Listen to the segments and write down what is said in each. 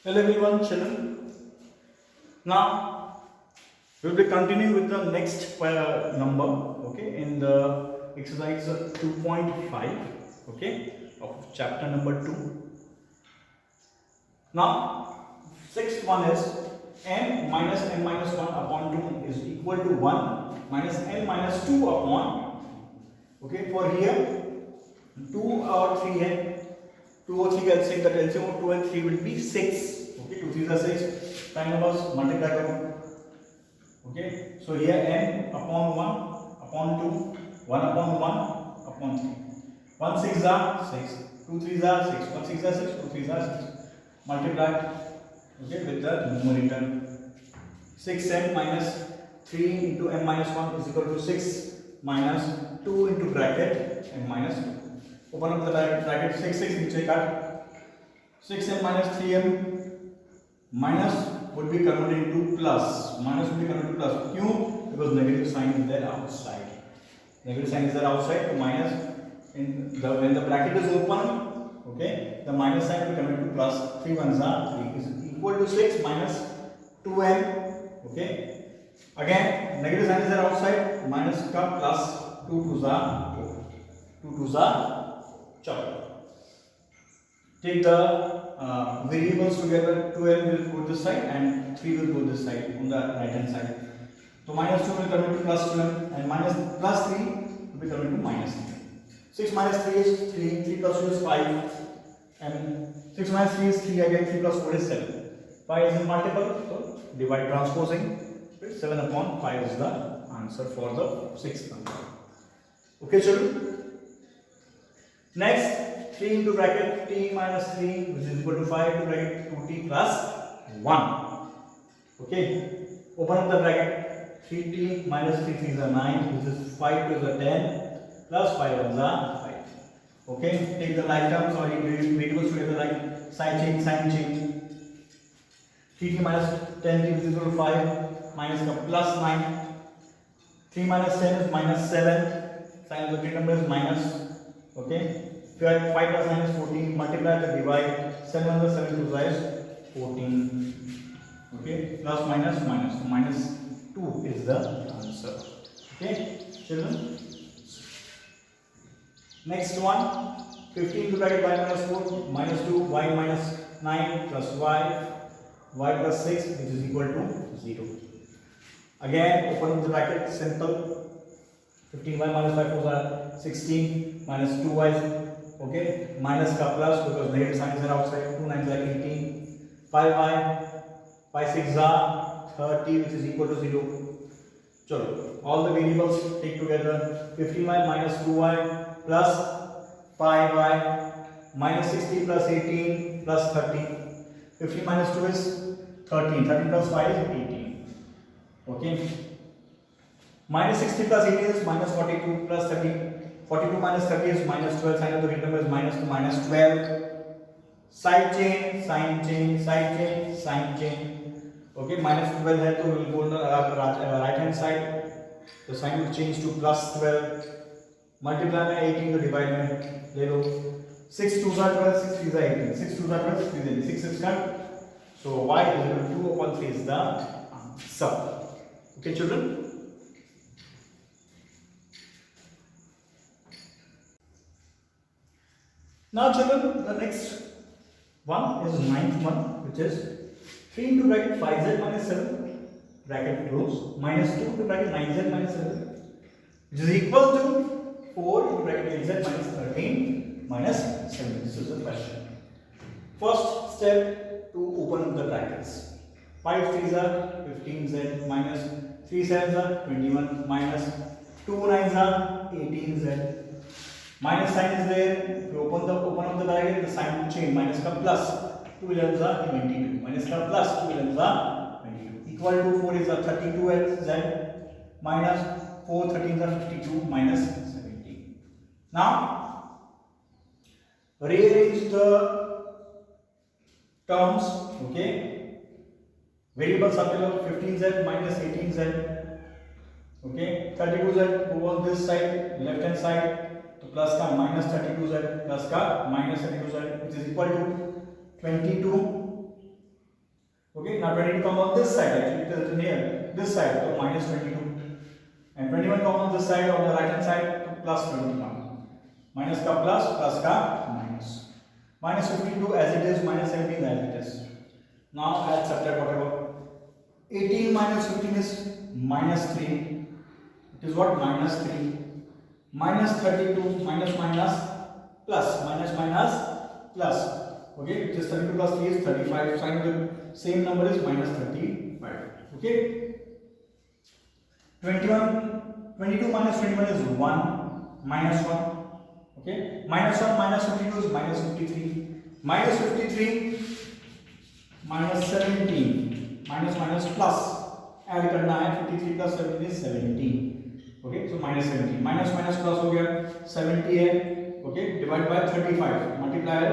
Hello everyone, children. Now we will be continuing with the next number, okay, in the exercise 2.5, okay, of chapter number 2. Now, sixth one is n minus n minus 1 upon 2 is equal to 1 minus n minus 2 upon, okay, for here 2 or 3n, 2 or 3 LCM, that LCM of 2 and 3 will be 6. Okay, 2 3s are 6. Prime numbers multiply करो. Okay, so here n upon 1 upon 2, 1 upon 1 upon 3. 1 6 are 6, 2 3s are 6, 1 6 are 6, 2 3s are 6. Multiply, okay, with the numerator. 6n minus 3 into n minus 1 is equal to 6 minus 2 into bracket n minus 2. Open up the bracket, 6 6 नीचे काट. 6m minus 3m minus would be converted into plus. Minus would be converted to plus. क्यों? Because negative sign is there outside. Negative sign is there outside. So minus in the when the bracket is open, okay, the minus sign will be converted to plus. 3 ones are 3 is equal to 6 minus 2m. Okay. Again, negative sign is there outside. Minus का plus 2 2s are 4. 2 2s are 4. Take the variables together. 2m will go this side and 3 will go this side on the right hand side. So minus 2 will convert to plus 2m and minus plus 3 will be converted to minus 3. 6 minus 3 is 3, 3 plus 2 is 5 and 6 minus 3 is 3 again, 3 plus 4 is 7. 5 is in multiple, so divide transposing. 7 upon 5 is the answer for the 6th number. Okay children. Next, 3 into bracket t minus 3 which is equal to 5 into bracket 2t plus 1. Okay, open up the bracket. 3t minus 3 3s are 9, which is 5 2s are 10 plus 5 1s are 5. Okay, take the like terms or variables together like sign change. 3t minus 10t which is equal to 5 minus the plus 9. 3 minus 10 is minus 7. Sign of the great number is minus. Okay. 5 plus 9 is 14, multiply the divide, 7 plus 7 2 is 14, okay, plus minus minus, so minus 2 is the answer, okay, children. Next one, 15 to bracket y minus 4, minus 2, y minus 9 plus y plus 6 which is equal to 0. Again, open the bracket, simple, 15y minus 5 4 are 16, minus 2y, okay, minus ka plus because negative signs are outside. 2 9s are 18. 5y, 5 6 are 30 which is equal to 0. Chalo, all the variables take together. 15y minus 2y plus 5y minus 60 plus 18 plus 30. 15 minus 2 is 13. 13 plus 5 is 18. Okay. Minus 60 plus 18 is minus 42 plus 30. 42 minus 30 is minus 12. Sign of the great number is minus 2 minus 12. Side chain, sign chain, side chain, sign chain. Okay, minus 12 है तो will go on the right hand side. The sign will change to plus 12. Multiply में 18 को divide में ले लो. 6 2s are 12, 6 3s are 18. 6 2s are 12, 6 3s are 18. 6 is cut. So y is equal to 2 upon 3 is the answer. Okay, children. Now children, the next one is ninth one, which is 3 into bracket 5z minus 7 bracket close minus 2 into bracket 9z minus 7 which is equal to 4 into bracket 8z minus 13 minus 7. This is the question. First step to open up the brackets. 5 3s are 15z minus 3 7s are 21 minus 2 9s are 18z. Minus sign is there. If you open up the bracket, the sign will change. Minus का plus 2 11s are 22. Minus का plus 2 11s are 22. Equal to 4 is a 32z minus 4 13s are 52 minus 17. Now rearrange the terms. Okay. Variables are below. 15z minus 18z. Okay. 32z go on this side, left hand side. तो plus का minus 32z plus का minus 32z which is equal to 22 Okay, now 22 come on this side, actually it is written here, this side, so minus 22. And 21 come on this side, on the right hand side, so plus 21. Minus ka plus ka minus. Minus 52 as it is, minus 17 as it is. Now add, subtract, whatever. 18 minus 15 is minus 3. It is what? Minus 3. Minus 32, minus plus, minus plus. Okay, which is 32 plus 3 is 35. Sign the same number is minus 35. Okay. 22 minus 21 is 1, minus 1. Okay, minus 1 minus 52 is minus 53. Minus 53, minus 17, minus plus. Add करना है 53 plus 17 is 17. Okay, so minus 17. Minus plus हो गया 70 है. Okay, divide by 35. Multiplier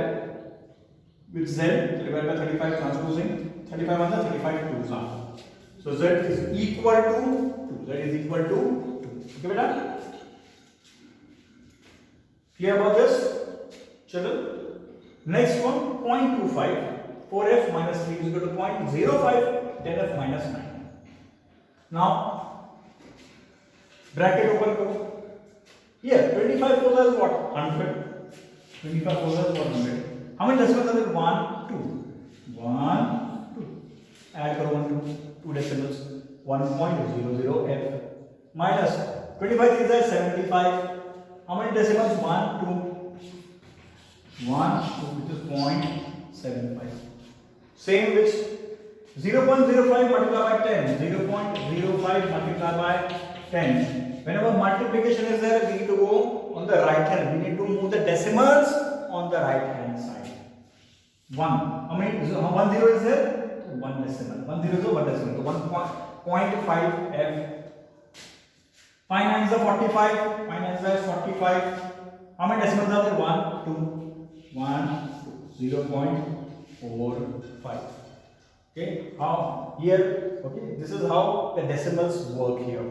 with z, divide by 35 transposing. 35 1 35 2s are. So z is equal to 2. Z is equal to 2. Okay, beta? Clear about this? Children? Next one, 0.25. 4f minus 3 is equal to 0.05. 10f minus 9. Now, bracket open करो. Here, 25 4 is what? 100. 25 4 is 100. How many decimals are there? 1, 2. 1, 2. Add करो 1, 2. 2 decimals. 1.00f minus 25 3 is 75. How many decimals? 1, 2. 1, 2, which is 0.75. Same which 0.05 multiplied by 10. 0.05 multiplied by 10. Whenever multiplication is there, we need to go on the right hand. We need to move the decimals on the right hand side. 1. How many? 1 0 is there? 1 decimal. 1 0 is 1 decimal. So 1.5 f. 5 9 is 45. 5 9 is 45. How many decimals are there? 1, 2. 1, 2, 0.45. Okay, how here? Okay, this is how the decimals work here.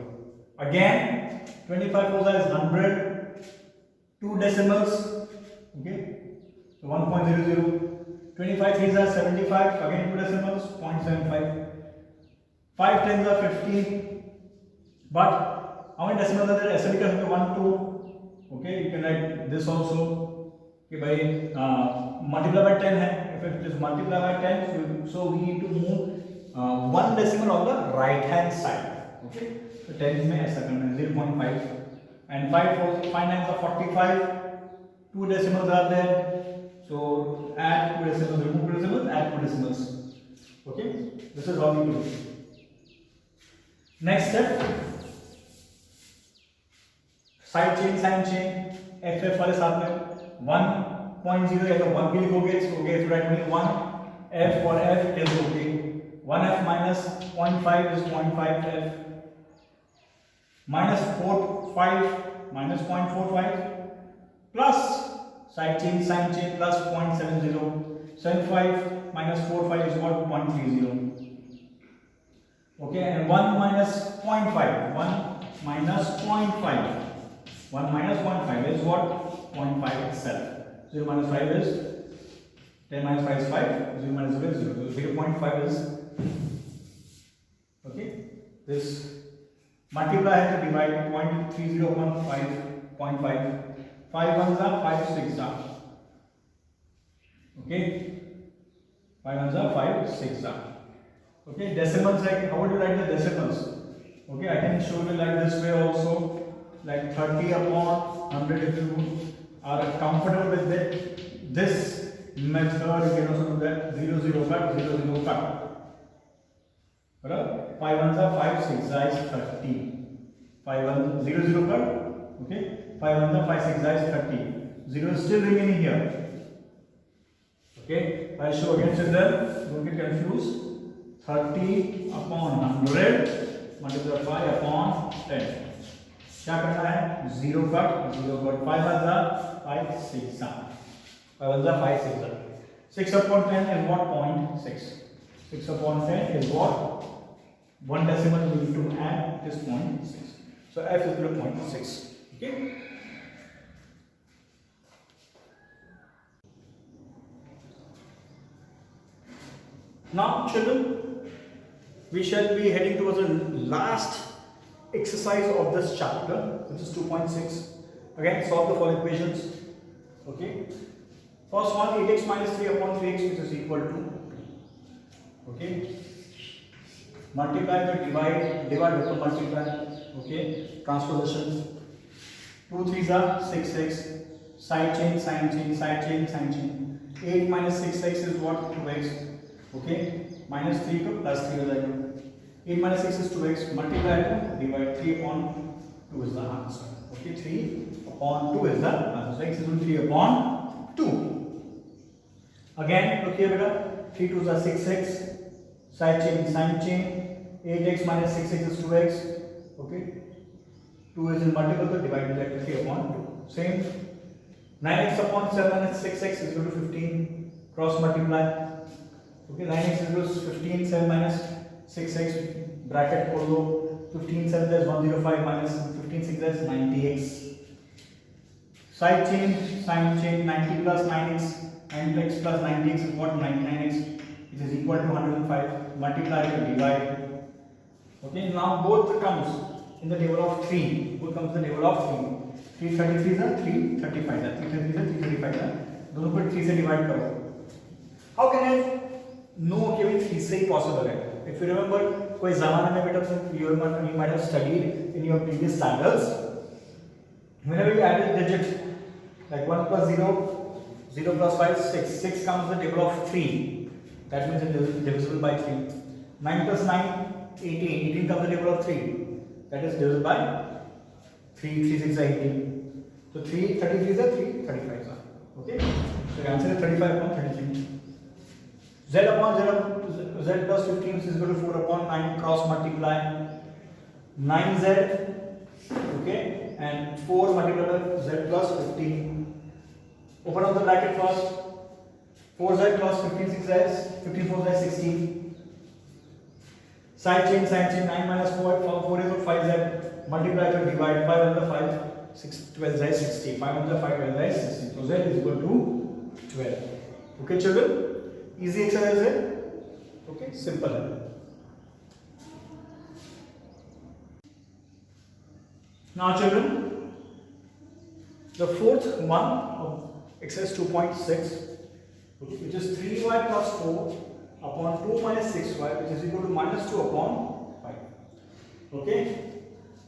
Again, 25 4 is 100. 2 decimals. Okay, so 1.00. 25 3 is 75. Again 2 decimals. 0.75. 5 10s are 50. But how many decimals are there? SL becomes 1 2. Okay, you can write this also. कि भाई multiply by 10 है. If it is multiply by 10, so we need to move 1 decimal on the right hand side. Okay, so 10 में ऐसा करना है 0.5 and 5 9 are 45. 2 decimals are there, so add 2 decimals, remove 2 decimals, add 2 decimals. Okay, this is how we do. Next step, side chain, sign chain. FF वाले साथ में 1.0 या तो 1 भी लिखोगे, so okay, so write only 1 f for f is okay. 1f minus 0.5 is 0.5 f. Minus 4.5 minus 0.45 plus side chain sin chain plus 0.70. 75 minus 45 is what? 0.30. Okay, and 1 minus 0.5. 1 minus 0.5. 1 minus 0.5 is what? 0.5 itself. 0 minus 5 is 10 minus 5 is 5. 0 minus 0 is 0. So 0.5 is okay. This multiply has to divide 0.30 upon 5.5. 5 ones are 5 6 are. Okay. 5 ones are 5 6 are. Okay. Decimals, like how would you write the decimals? Okay, I can show you like this way also. Like 30 upon 100 if you are comfortable with it. This method you can also do that 0 0 cut 0 0 cut. Right? 5 ones are 5 6 is 30. 5 1 0 0 cut. Okay. 5 ones are 5 6 is 30. 0 is still remaining here. Okay. I'll show again children. Don't get confused. 30 upon 100 multiplied 5 upon 10. क्या करना है 0 cut 5 हजार 5 6 5 हजार 5 6 6 upon 10 is what? 0.6. 6 upon 10 is what? 1 decimal we need to add this 0.6. So f is equal to 0.6. Okay. Now children, we shall be heading towards the last exercise of this chapter, which is 2.6. Again, solve the following equations. Okay, first one, 8x minus 3 upon 3x, which is equal to, okay, multiply the divide with the multiply, okay, transposition. 2 3s are 6x, side chain, side chain, side chain, side chain. 8 minus 6x is what? 2x. Okay, minus 3 को plus 3 हो जाएगा. 8 minus 6 is 2x, multiply to divide. 3 upon 2 is the answer. Okay, 3 upon 2 is the answer. So x is equal to 3 upon 2. Again, look here beta. 3 2s are 6x, side chain, side chain. 8x minus 6x is 2x. Okay, 2 is in multiple, so divide that to 3 upon 2. Same. 9x upon 7 is 6x is equal to 15. Cross multiply. Okay, 9x is equal to 15. 7 minus 6x, bracket खोल दो. 15 7 is 105 minus 15 6 is 90x. Side chain, 90 plus 9x, 9x plus 90x is what? 99x, which is equal to 105. Multiply and divide. Okay, now both comes in the table of 3. Both comes in the table of 3. 333 is 335 है. 333 is 335 है. दोनों को 3 से divide करो. How can I know कि भाई 3 से ही possible है? If you remember, कोई ज़माने में बेटा you might have studied in your previous standards. Whenever you add a digit like 1 plus 0, 0 plus 5, 6. 6 comes in the table of 3. That means it is divisible by 3. 9 plus 9, 18. 18 comes in the table of 3. That is divisible by 3. 3 6 are 18. So 333 is 335. Okay. So the answer is 35 upon 33. Z upon Z plus 15 is equal to 4 upon 9. Cross multiply. 9z. Okay. And 4 multiplied by z plus 15. Open up the bracket first. 4z plus 15 6z. 15 4z 16. Side chain, 9 minus 4 is 5z. Multiply to divide. 5 on the 5, 6 12z 60. 5 on the 5 12z 60. So z is equal to 12. Okay children, easy exercise है. Okay, simple है. Now children, the fourth one of exercise 2.6, okay, which is 3y plus 4 upon 2 minus 6y, which is equal to minus 2 upon 5. Okay,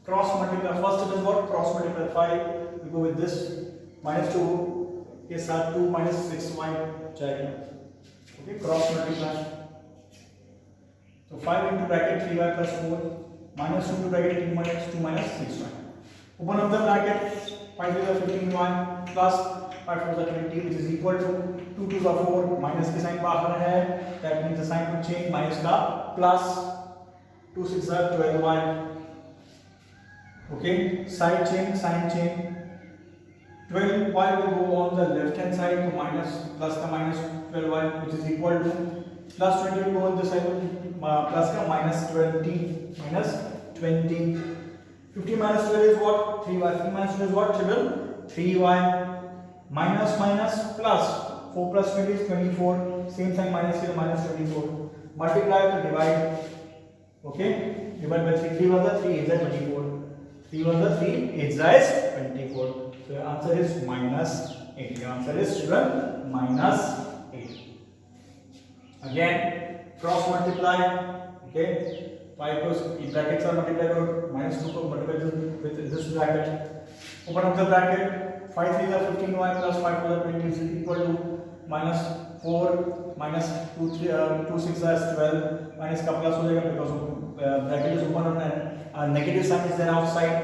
cross multiply. First it is what? Cross multiply 5. We go with this minus 2 के साथ 2 minus 6y जाएगा. Okay, cross multiply. So 5 into bracket 3y plus 4 minus 2 into bracket 2 minus 6y. Open up the bracket. 5 is 15y plus 5 4 is 20, which is equal to 2 2 is 4. Minus की sign बाहर है. That means the sign will change. Minus का plus 2 6 is 12y. Okay, side chain, sine chain. 12y will go on the left hand side to minus plus का minus 12y, which is equal to plus 20 will go on the side plus का minus 20 minus 20. 50 minus 12 is what? 3y. 3 minus 12 is what children? 3y. Minus minus plus 4 plus 20 is 24. Same sign minus here minus 24. Multiply to divide. Okay, divide by 3. 3 was the 3 is 24. 3 was the 3 is 24. So your answer is minus 8. Your answer is children minus 8. Again, cross multiply. Okay, 5 plus brackets are multiplied by minus 2 को multiply with this bracket. Open up the bracket. 5 3 is 15y plus 5 4 is 20 is equal to minus 4 minus 2 6 is 12 minus का plus हो जाएगा because bracket is open and negative sign is there outside.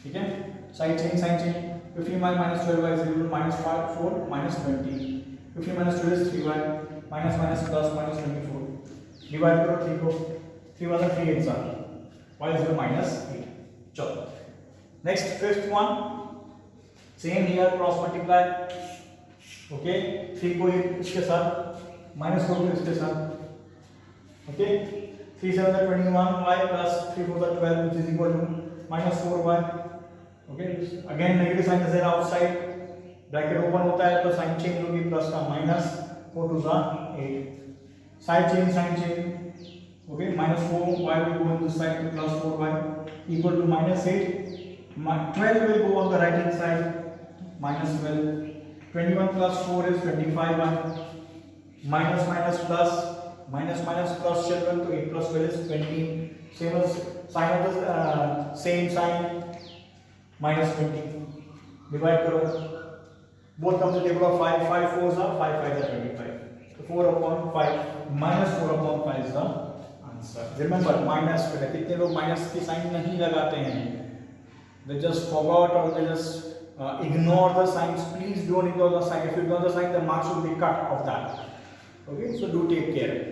ठीक है, side chain, sine chain. 15y minus 12y is equal to minus 4 minus 20. 15 minus 12 is 3y minus minus plus minus 24. Divide करो 3 को. 3 was 3 8s are. Y is equal to minus 8. चलो. Next fifth one. Same here, cross multiply. Okay, 3 को इसके साथ minus 4 को इसके साथ. Okay, 3 7 is 21y plus 3 4 is 12, which is equal to minus 4y. Okay, again negative sign is there outside. Bracket open होता है तो sign change होगी plus का minus 4 2 is 8. Side chain, sine chain. Okay, minus 4y will go on this side to plus 4y equal to minus 8. 12 will go on the right hand side, minus 12. 21 plus 4 is 25y. Minus minus plus, minus minus plus children, to 8 plus 12 is 20. Same as sign of the same sign, minus 20. Divide karo. Both comes the table of 5. 5 4s are 5 5s are 25. So 4 upon 5 minus 4 upon 5 is the answer. Remember minus पहले कितने लोग minus की sign नहीं लगाते हैं? They just forgot or they just ignore the signs. Please don't ignore the sign. If you ignore the sign, the marks will be cut of that. Okay, so do take care.